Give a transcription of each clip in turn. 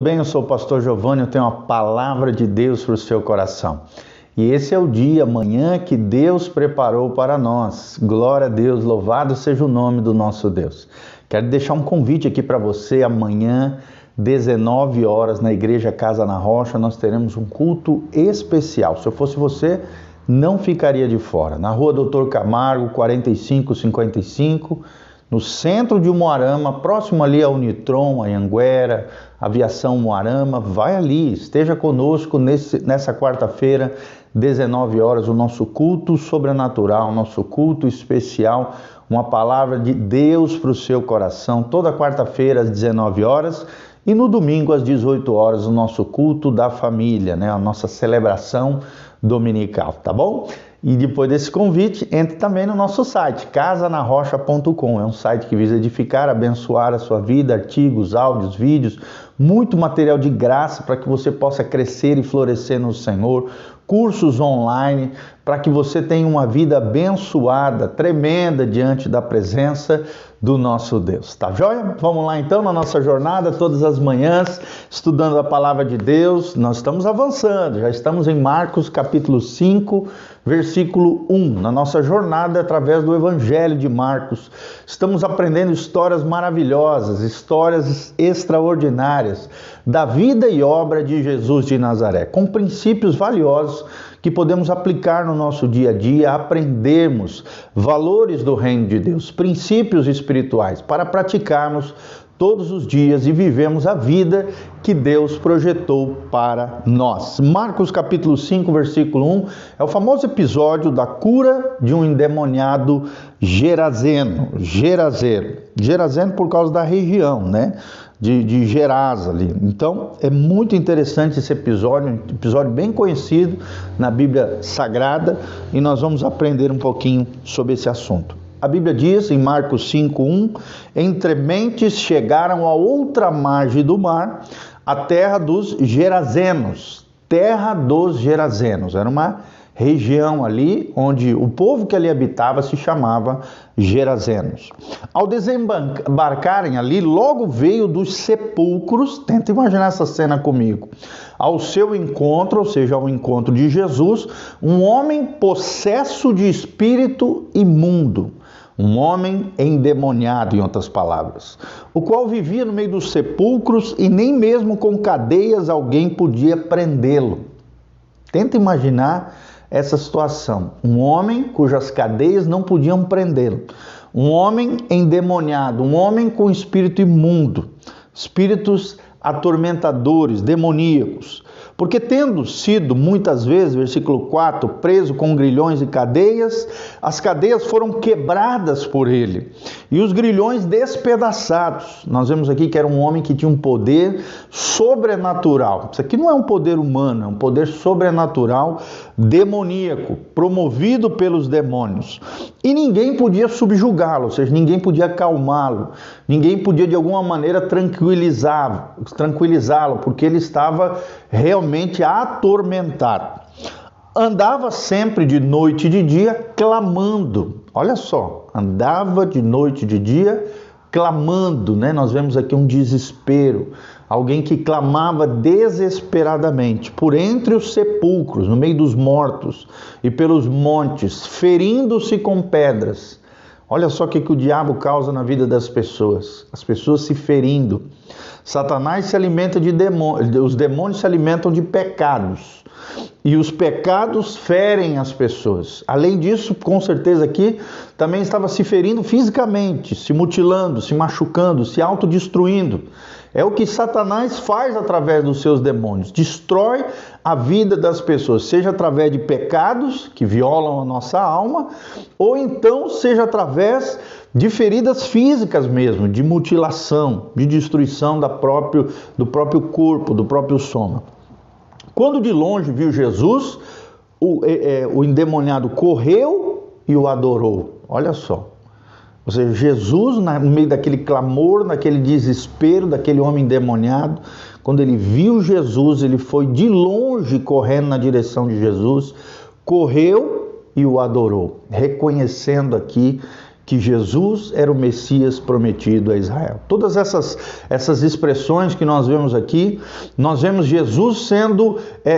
Bem, eu sou o pastor Giovanni, eu tenho uma palavra de Deus para o seu coração. E esse é o dia, amanhã, que Deus preparou para nós. Glória a Deus, louvado seja o nome do nosso Deus. Quero deixar um convite aqui para você, amanhã, 19 horas, na Igreja Casa na Rocha, nós teremos um culto especial. Se eu fosse você, não ficaria de fora. Na rua Doutor Camargo, 4555, no centro de Umuarama, próximo ali ao Unitron, a Anhanguera, Aviação Umuarama, vai ali, esteja conosco nessa quarta-feira, 19 horas, o nosso culto sobrenatural, nosso culto especial, uma palavra de Deus para o seu coração, toda quarta-feira às 19 horas e no domingo às 18 horas, o nosso culto da família, né? A nossa celebração dominical, tá bom? E depois desse convite, entre também no nosso site, casanarrocha.com. É um site que visa edificar, abençoar a sua vida, artigos, áudios, vídeos, muito material de graça para que você possa crescer e florescer no Senhor, cursos online, para que você tenha uma vida abençoada, tremenda diante da presença do nosso Deus. Tá joia? Vamos lá então na nossa jornada, todas as manhãs, estudando a palavra de Deus. Nós estamos avançando, já estamos em Marcos capítulo 5, versículo 1, na nossa jornada através do Evangelho de Marcos. Estamos aprendendo histórias maravilhosas, histórias extraordinárias da vida e obra de Jesus de Nazaré, com princípios valiosos que podemos aplicar no nosso dia a dia, aprendermos valores do reino de Deus, princípios espirituais, para praticarmos todos os dias e vivemos a vida que Deus projetou para nós. Marcos capítulo 5, versículo 1, é o famoso episódio da cura de um endemoniado gerazeno por causa da região, né? De Gerasa ali. Então, é muito interessante esse episódio, um episódio bem conhecido na Bíblia Sagrada, e nós vamos aprender um pouquinho sobre esse assunto. A Bíblia diz, em Marcos 5:1, entre mentes chegaram a outra margem do mar, a terra dos Gerazenos. Terra dos Gerazenos. Era uma região ali onde o povo que ali habitava se chamava Gerazenos. Ao desembarcarem ali, logo veio dos sepulcros, tenta imaginar essa cena comigo, ao seu encontro, ou seja, ao encontro de Jesus, um homem possesso de espírito imundo, um homem endemoniado, em outras palavras, o qual vivia no meio dos sepulcros e nem mesmo com cadeias alguém podia prendê-lo. Tenta imaginar essa situação, um homem cujas cadeias não podiam prendê-lo, um homem endemoniado, um homem com espírito imundo, espíritos atormentadores, demoníacos, porque tendo sido muitas vezes, versículo 4, preso com grilhões e cadeias, as cadeias foram quebradas por ele e os grilhões despedaçados. Nós vemos aqui que era um homem que tinha um poder sobrenatural. Isso aqui não é um poder humano, é um poder sobrenatural, demoníaco, promovido pelos demônios. E ninguém podia subjugá-lo, ou seja, ninguém podia acalmá-lo, ninguém podia de alguma maneira tranquilizá-lo, porque ele estava realmente atormentado. Andava sempre de noite e de dia clamando. Olha só, andava de noite e de dia clamando, né? Nós vemos aqui um desespero, alguém que clamava desesperadamente por entre os sepulcros, no meio dos mortos e pelos montes, ferindo-se com pedras. Olha só o que o diabo causa na vida das pessoas, as pessoas se ferindo. Satanás se alimenta de demônios, os demônios se alimentam de pecados, e os pecados ferem as pessoas. Além disso, com certeza aqui, também estava se ferindo fisicamente, se mutilando, se machucando, se autodestruindo. É o que Satanás faz através dos seus demônios, destrói a vida das pessoas, seja através de pecados que violam a nossa alma, ou então seja através de feridas físicas mesmo, de mutilação, de destruição do próprio corpo, do próprio soma. Quando de longe viu Jesus, o endemoniado correu e o adorou. Olha só. Ou seja, Jesus, no meio daquele clamor, daquele desespero, daquele homem endemoniado, quando ele viu Jesus, ele foi de longe correndo na direção de Jesus, correu e o adorou, reconhecendo aqui que Jesus era o Messias prometido a Israel. Todas essas expressões que nós vemos aqui, nós vemos Jesus sendo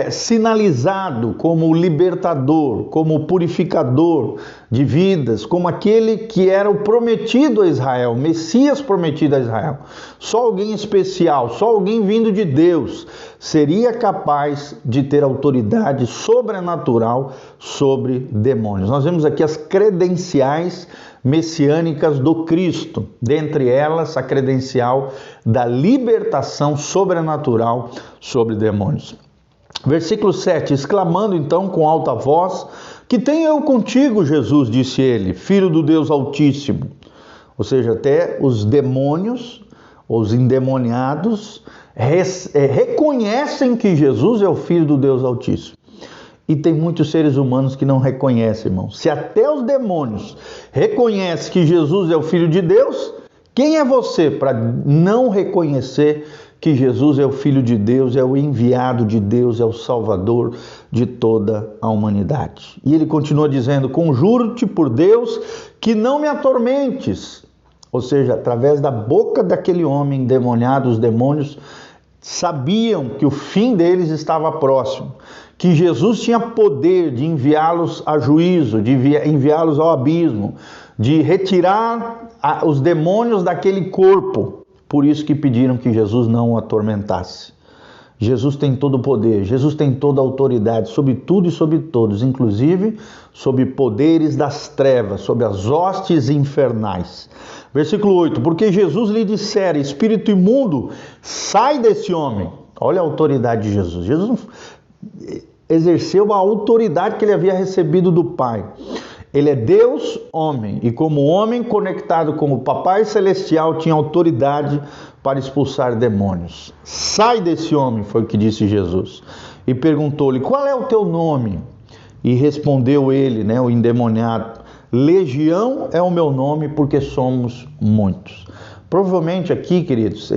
sinalizado como o libertador, como o purificador de vidas, como aquele que era o prometido a Israel, o Messias prometido a Israel. Só alguém especial, só alguém vindo de Deus seria capaz de ter autoridade sobrenatural sobre demônios. Nós vemos aqui as credenciais messiânicas do Cristo, dentre elas a credencial da libertação sobrenatural sobre demônios. Versículo 7, exclamando então com alta voz: que tenho eu contigo, Jesus, disse ele, filho do Deus Altíssimo. Ou seja, até os demônios, os endemoniados, reconhecem que Jesus é o Filho do Deus Altíssimo. E tem muitos seres humanos que não reconhecem, irmão. Se até os demônios reconhecem que Jesus é o Filho de Deus, quem é você para não reconhecer que Jesus é o Filho de Deus, é o enviado de Deus, é o Salvador de toda a humanidade? E ele continua dizendo: conjuro-te por Deus que não me atormentes. Ou seja, através da boca daquele homem endemoniado, os demônios sabiam que o fim deles estava próximo, que Jesus tinha poder de enviá-los a juízo, de enviá-los ao abismo, de retirar os demônios daquele corpo. Por isso que pediram que Jesus não o atormentasse. Jesus tem todo o poder, Jesus tem toda a autoridade sobre tudo e sobre todos, inclusive sobre poderes das trevas, sobre as hostes infernais. Versículo 8, porque Jesus lhe dissera: espírito imundo, sai desse homem. Olha a autoridade de Jesus. Jesus exerceu a autoridade que ele havia recebido do Pai. Ele é Deus, homem, e como homem conectado com o Papai Celestial, tinha autoridade para expulsar demônios. Sai desse homem, foi o que disse Jesus. E perguntou-lhe: qual é o teu nome? E respondeu ele, o endemoniado: Legião é o meu nome, porque somos muitos. Provavelmente aqui, queridos,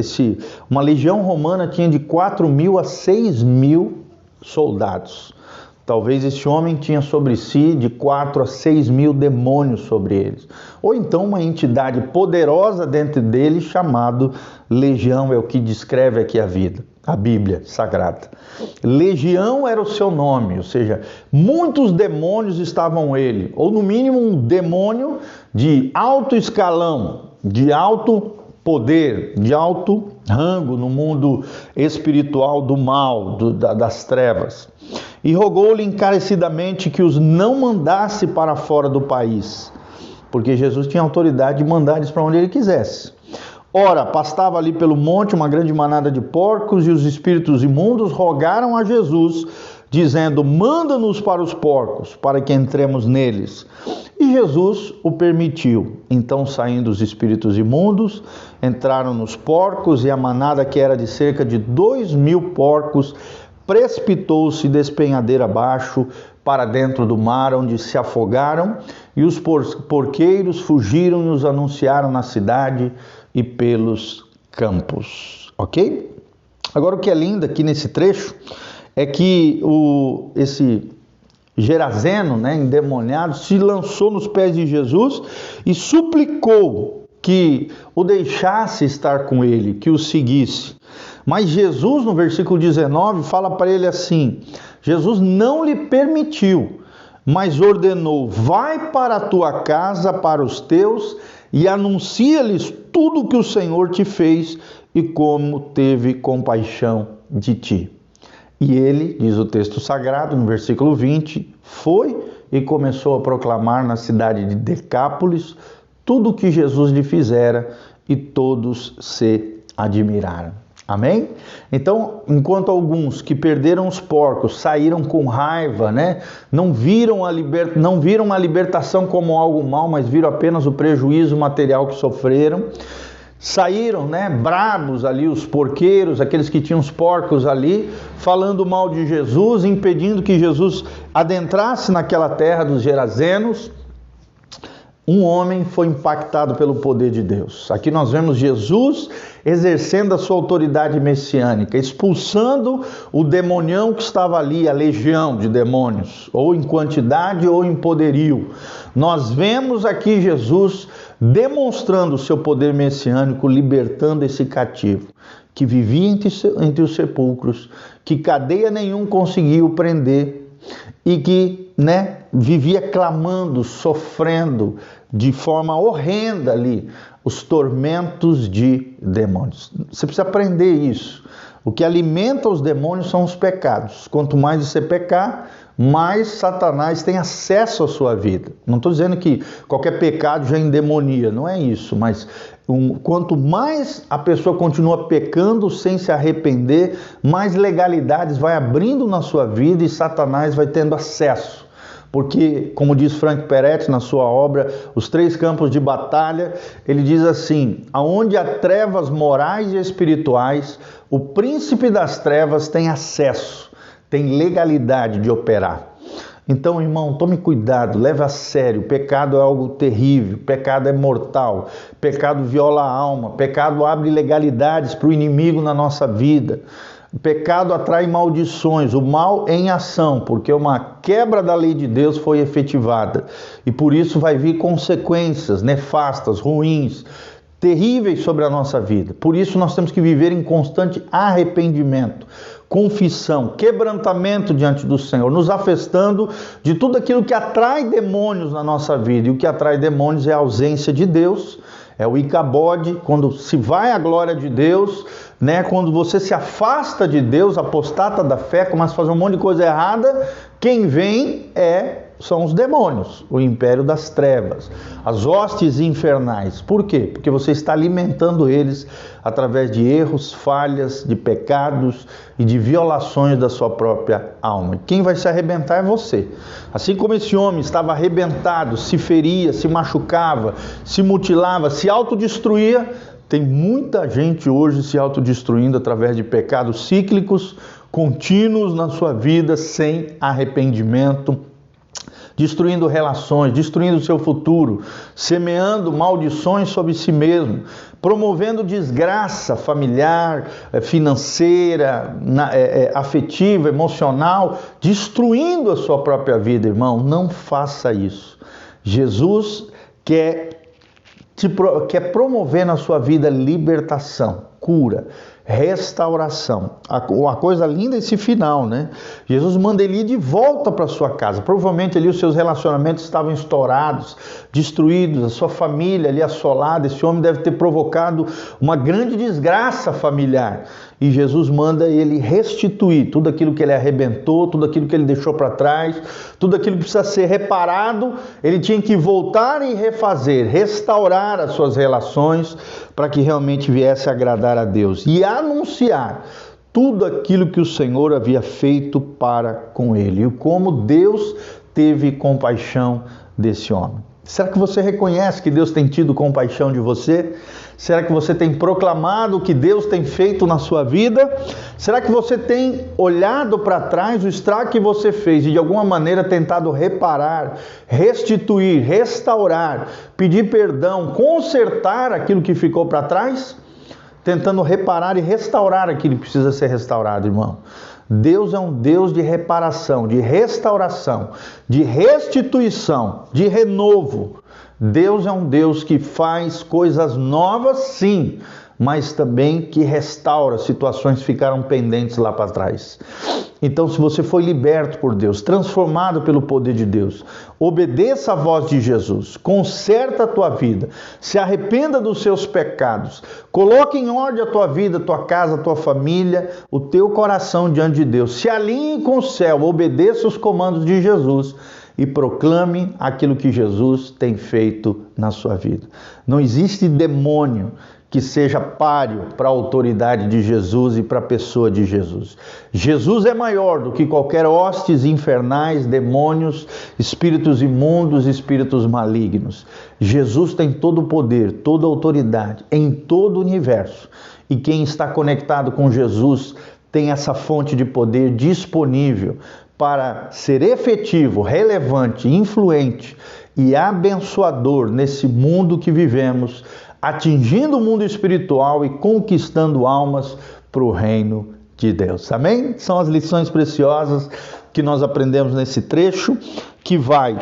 uma legião romana tinha de 4.000 a 6.000 soldados. Talvez esse homem tinha sobre si de 4 a 6.000 demônios sobre eles. Ou então uma entidade poderosa dentro dele chamado legião, é o que descreve aqui a Bíblia Sagrada. Legião era o seu nome, ou seja, muitos demônios estavam ele, ou no mínimo um demônio de alto escalão, de alto poder, de alto rango no mundo espiritual do mal, das trevas. E rogou-lhe encarecidamente que os não mandasse para fora do país, porque Jesus tinha autoridade de mandar eles para onde ele quisesse. Ora, pastava ali pelo monte uma grande manada de porcos, e os espíritos imundos rogaram a Jesus, dizendo: manda-nos para os porcos, para que entremos neles. E Jesus o permitiu. Então, saindo os espíritos imundos, entraram nos porcos, e a manada, que era de cerca de 2.000 porcos, precipitou-se despenhadeira abaixo para dentro do mar, onde se afogaram, e os porqueiros fugiram e os anunciaram na cidade e pelos campos. Ok? Agora, o que é lindo aqui nesse trecho é que esse Gerazeno, endemoniado, se lançou nos pés de Jesus e suplicou que o deixasse estar com ele, que o seguisse. Mas Jesus, no versículo 19, fala para ele assim: Jesus não lhe permitiu, mas ordenou: vai para a tua casa, para os teus, e anuncia-lhes tudo o que o Senhor te fez e como teve compaixão de ti. E ele, diz o texto sagrado, no versículo 20, foi e começou a proclamar na cidade de Decápolis tudo o que Jesus lhe fizera, e todos se admiraram. Amém? Então, enquanto alguns que perderam os porcos saíram com raiva, não viram a libertação como algo mal, mas viram apenas o prejuízo material que sofreram, saíram, bravos ali os porqueiros, aqueles que tinham os porcos ali, falando mal de Jesus, impedindo que Jesus adentrasse naquela terra dos Gerazenos. um homem foi impactado pelo poder de Deus. Aqui nós vemos Jesus exercendo a sua autoridade messiânica, expulsando o demonião que estava ali, a legião de demônios, ou em quantidade ou em poderio. Nós vemos aqui Jesus demonstrando o seu poder messiânico, libertando esse cativo, que vivia entre os sepulcros, que cadeia nenhum conseguiu prender, e que, vivia clamando, sofrendo de forma horrenda ali os tormentos de demônios. Você precisa aprender isso. O que alimenta os demônios são os pecados. Quanto mais você pecar, mais Satanás tem acesso à sua vida. Não estou dizendo que qualquer pecado já endemonia, não é isso, mas quanto mais a pessoa continua pecando sem se arrepender, mais legalidades vai abrindo na sua vida e Satanás vai tendo acesso. Porque, como diz Frank Peretti na sua obra, Os Três Campos de Batalha, ele diz assim: aonde há trevas morais e espirituais, o príncipe das trevas tem acesso, tem legalidade de operar. Então, irmão, tome cuidado, leve a sério. O pecado é algo terrível, pecado é mortal, pecado viola a alma, pecado abre legalidades para o inimigo na nossa vida. O pecado atrai maldições, o mal em ação, porque uma quebra da lei de Deus foi efetivada. E por isso vai vir consequências nefastas, ruins, terríveis sobre a nossa vida. Por isso nós temos que viver em constante arrependimento, confissão, quebrantamento diante do Senhor, nos afastando de tudo aquilo que atrai demônios na nossa vida. E o que atrai demônios é a ausência de Deus, é o Icabode, quando se vai à glória de Deus, quando você se afasta de Deus, apostata da fé, começa a fazer um monte de coisa errada, quem vem são os demônios, o império das trevas, as hostes infernais. Por quê? Porque você está alimentando eles através de erros, falhas, de pecados e de violações da sua própria alma. Quem vai se arrebentar é você. Assim como esse homem estava arrebentado, se feria, se machucava, se mutilava, se autodestruía, tem muita gente hoje se autodestruindo através de pecados cíclicos, contínuos na sua vida, sem arrependimento, destruindo relações, destruindo o seu futuro, semeando maldições sobre si mesmo, promovendo desgraça familiar, financeira, afetiva, emocional, destruindo a sua própria vida, irmão. Não faça isso. Jesus quer promover na sua vida libertação, cura, restauração. A coisa linda é esse final, Jesus manda ele ir de volta para sua casa. Provavelmente ali os seus relacionamentos estavam estourados, destruídos, a sua família ali assolada. Esse homem deve ter provocado uma grande desgraça familiar. E Jesus manda ele restituir tudo aquilo que ele arrebentou, tudo aquilo que ele deixou para trás, tudo aquilo que precisa ser reparado. Ele tinha que voltar e refazer, restaurar as suas relações para que realmente viesse a agradar a Deus e anunciar tudo aquilo que o Senhor havia feito para com ele e como Deus teve compaixão desse homem. Será que você reconhece que Deus tem tido compaixão de você? Será que você tem proclamado o que Deus tem feito na sua vida? Será que você tem olhado para trás o estrago que você fez e de alguma maneira tentado reparar, restituir, restaurar, pedir perdão, consertar aquilo que ficou para trás? Tentando reparar e restaurar aquilo que precisa ser restaurado, irmão. Deus é um Deus de reparação, de restauração, de restituição, de renovo. Deus é um Deus que faz coisas novas, sim, mas também que restaura situações que ficaram pendentes lá para trás. Então, se você foi liberto por Deus, transformado pelo poder de Deus, obedeça a voz de Jesus, conserta a tua vida, se arrependa dos seus pecados, coloque em ordem a tua vida, a tua casa, a tua família, o teu coração diante de Deus, se alinhe com o céu, obedeça os comandos de Jesus e proclame aquilo que Jesus tem feito na sua vida. Não existe demônio que seja páreo para a autoridade de Jesus e para a pessoa de Jesus. Jesus é maior do que qualquer hostes infernais, demônios, espíritos imundos, espíritos malignos. Jesus tem todo o poder, toda a autoridade em todo o universo. E quem está conectado com Jesus tem essa fonte de poder disponível para ser efetivo, relevante, influente e abençoador nesse mundo que vivemos, atingindo o mundo espiritual e conquistando almas para o reino de Deus. Amém? São as lições preciosas que nós aprendemos nesse trecho, que vai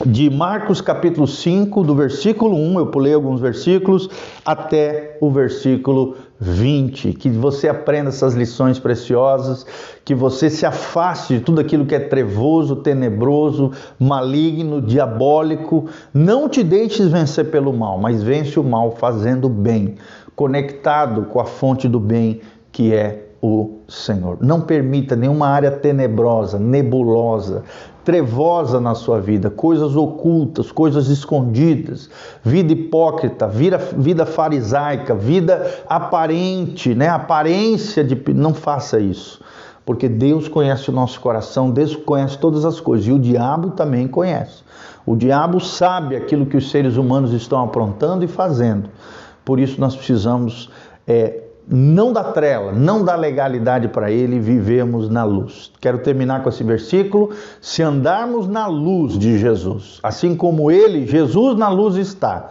de Marcos capítulo 5, do versículo 1, eu pulei alguns versículos, até o versículo 20. Que você aprenda essas lições preciosas, que você se afaste de tudo aquilo que é trevoso, tenebroso, maligno, diabólico. Não te deixes vencer pelo mal, mas vence o mal fazendo bem, conectado com a fonte do bem, que é o Senhor. Não permita nenhuma área tenebrosa, nebulosa, trevosa na sua vida, coisas ocultas, coisas escondidas, vida hipócrita, vida farisaica, vida aparente, aparência de... Não faça isso, porque Deus conhece o nosso coração, Deus conhece todas as coisas, e o diabo também conhece. O diabo sabe aquilo que os seres humanos estão aprontando e fazendo. Por isso nós precisamos não dar trela, não dar legalidade para ele, vivemos na luz. Quero terminar com esse versículo. Se andarmos na luz de Jesus, assim como ele, Jesus, na luz está,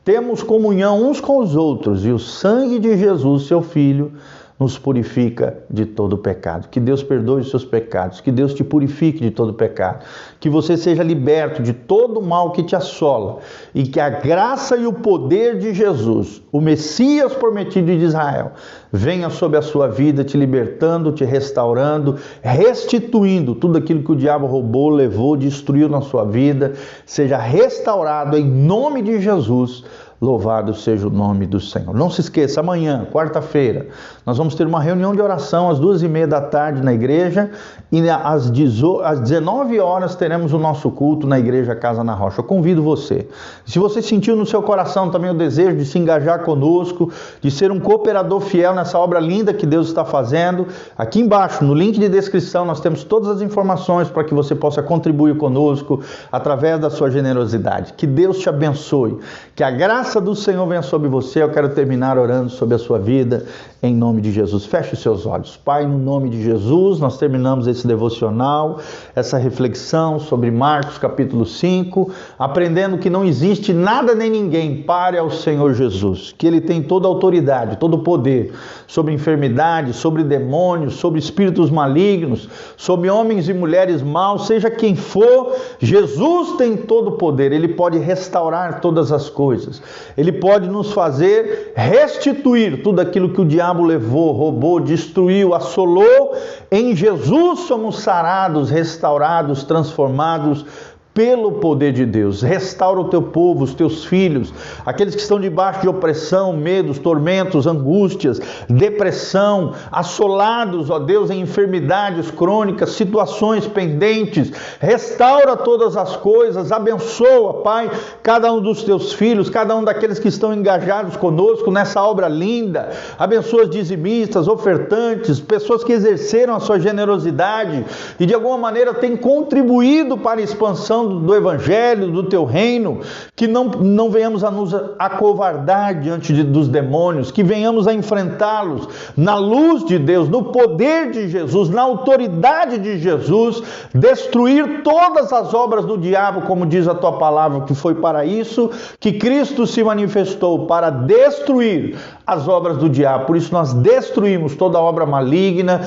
temos comunhão uns com os outros, e o sangue de Jesus, seu Filho, nos purifica de todo pecado. Que Deus perdoe os seus pecados, que Deus te purifique de todo pecado, que você seja liberto de todo o mal que te assola, e que a graça e o poder de Jesus, o Messias prometido de Israel, venha sobre a sua vida, te libertando, te restaurando, restituindo tudo aquilo que o diabo roubou, levou, destruiu na sua vida, seja restaurado em nome de Jesus. Louvado seja o nome do Senhor. Não se esqueça, amanhã, quarta-feira, nós vamos ter uma reunião de oração às 2h30 da tarde na igreja, e às 19 horas teremos o nosso culto na igreja Casa na Rocha. Eu convido você. Se você sentiu no seu coração também o desejo de se engajar conosco, de ser um cooperador fiel nessa obra linda que Deus está fazendo, aqui embaixo, no link de descrição, nós temos todas as informações para que você possa contribuir conosco através da sua generosidade. Que Deus te abençoe, que a graça do Senhor venha sobre você. Eu quero terminar orando sobre a sua vida, em nome de Jesus. Feche os seus olhos. Pai, no nome de Jesus, nós terminamos esse devocional, essa reflexão sobre Marcos capítulo 5, aprendendo que não existe nada nem ninguém pare ao Senhor Jesus, que Ele tem toda a autoridade, todo o poder sobre enfermidade, sobre demônios, sobre espíritos malignos, sobre homens e mulheres maus, seja quem for, Jesus tem todo o poder. Ele pode restaurar todas as coisas. Ele pode nos fazer restituir tudo aquilo que o diabo levou, roubou, destruiu, assolou. Em Jesus somos sarados, restaurados, transformados pelo poder de Deus. Restaura o teu povo, os teus filhos, aqueles que estão debaixo de opressão, medos, tormentos, angústias, depressão, assolados, ó Deus, em enfermidades crônicas, situações pendentes. Restaura todas as coisas, abençoa, Pai, cada um dos teus filhos, cada um daqueles que estão engajados conosco nessa obra linda. Abençoa os dizimistas, ofertantes, pessoas que exerceram a sua generosidade e de alguma maneira têm contribuído para a expansão do Evangelho, do teu reino. Que não venhamos a nos acovardar diante dos demônios, que venhamos a enfrentá-los na luz de Deus, no poder de Jesus, na autoridade de Jesus, destruir todas as obras do diabo, como diz a tua palavra, que foi para isso que Cristo se manifestou, para destruir as obras do diabo. Por isso nós destruímos toda obra maligna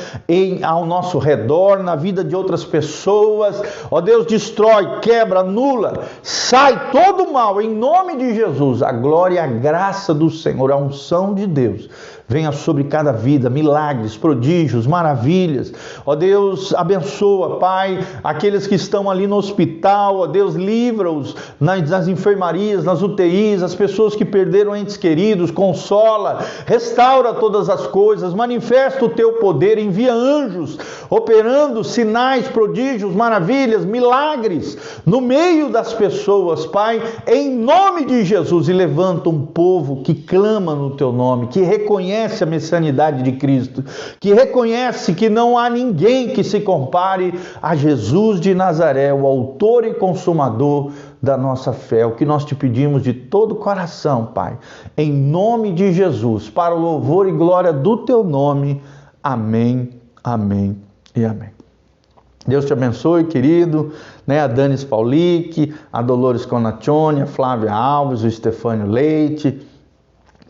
ao nosso redor, na vida de outras pessoas. Ó Deus, destrói, quebra, anula, sai todo o mal em nome de Jesus. A glória e a graça do Senhor, a unção de Deus venha sobre cada vida, milagres, prodígios, maravilhas. Ó Deus, abençoa, Pai, aqueles que estão ali no hospital. Ó Deus, livra-os nas enfermarias, nas UTIs, as pessoas que perderam entes queridos, consola, restaura todas as coisas, manifesta o teu poder, envia anjos, operando sinais, prodígios, maravilhas, milagres, no meio das pessoas, Pai, em nome de Jesus. E levanta um povo que clama no teu nome, que reconhece a messianidade de Cristo, que reconhece que não há ninguém que se compare a Jesus de Nazaré, o autor e consumador da nossa fé. O que nós te pedimos de todo o coração, Pai, em nome de Jesus, para o louvor e glória do teu nome. Amém, amém e amém. Deus te abençoe, querido, né? A Danis Paulic, a Dolores Conaccione, a Flávia Alves, o Estefânio Leite,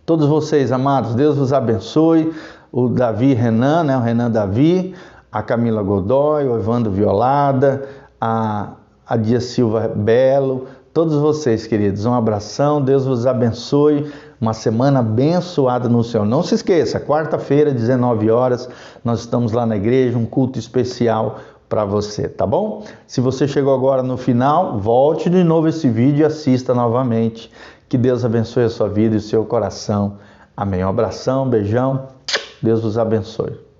todos vocês, amados, Deus vos abençoe. O Davi Renan, né? O Renan Davi, a Camila Godoy, o Evandro Violada, a Dia Silva Belo, todos vocês, queridos, um abração, Deus vos abençoe, uma semana abençoada no Senhor. Não se esqueça, quarta-feira, 19 horas, nós estamos lá na igreja, um culto especial para você, tá bom? Se você chegou agora no final, volte de novo esse vídeo e assista novamente. Que Deus abençoe a sua vida e o seu coração. Amém. Um abração, um beijão. Deus vos abençoe.